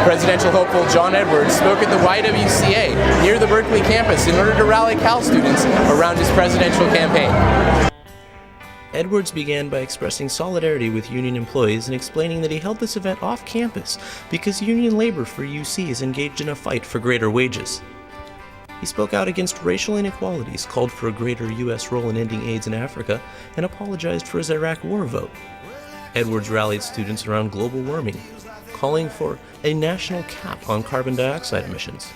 Presidential hopeful John Edwards spoke at the YWCA near the Berkeley campus in order to rally Cal students around his presidential campaign. Edwards began by expressing solidarity with union employees and explaining that he held this event off campus because union labor for UC is engaged in a fight for greater wages. He spoke out against racial inequalities, called for a greater U.S. role in ending AIDS in Africa, and apologized for his Iraq war vote. Edwards rallied students around global warming, calling for a national cap on carbon dioxide emissions.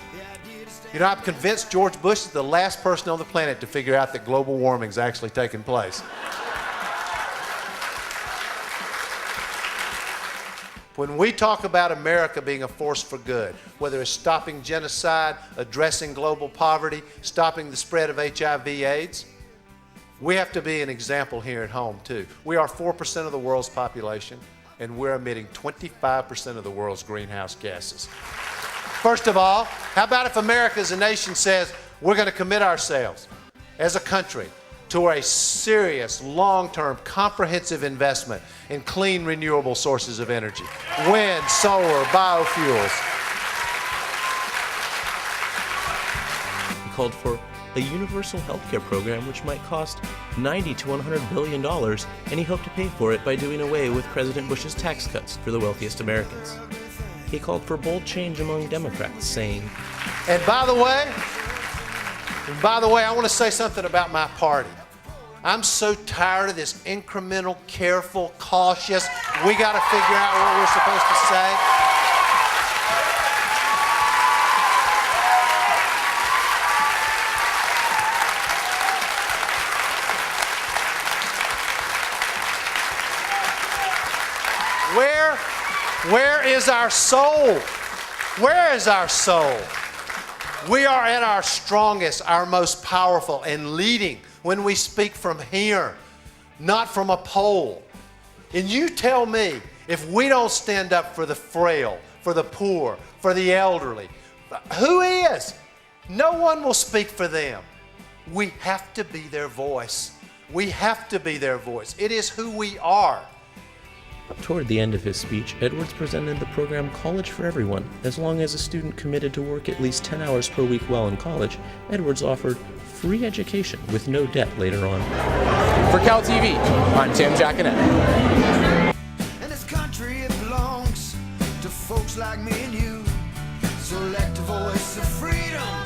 You know, I'm convinced George Bush is the last person on the planet to figure out that global warming is actually taking place. When we talk about America being a force for good, whether it's stopping genocide, addressing global poverty, stopping the spread of HIV/AIDS, we have to be an example here at home too. We are 4% of the world's population, and we're emitting 25% of the world's greenhouse gases. First of all, how about if America as a nation says we're going to commit ourselves as a country to a serious, long-term, comprehensive investment in clean, renewable sources of energy. Wind, solar, biofuels. He called for a universal health care program which might cost $90 to $100 billion, and he hoped to pay for it by doing away with President Bush's tax cuts for the wealthiest Americans. He called for bold change among Democrats, saying, And by the way, I want to say something about my party. I'm so tired of this incremental, careful, cautious, we got to figure out what we're supposed to say. Where is our soul? Where is our soul? We are at our strongest, our most powerful, and leading when we speak from here, not from a poll. And you tell me, if we don't stand up for the frail, for the poor, for the elderly, who is? No one will speak for them. We have to be their voice. We have to be their voice. It is who we are. Toward the end of his speech, Edwards presented the program College for Everyone. As long as a student committed to work at least 10 hours per week while in college, Edwards offered free education with no debt later on. For CalTV, I'm Tim Jaconette. And this country, it belongs to folks like me and you. So let the voice of freedom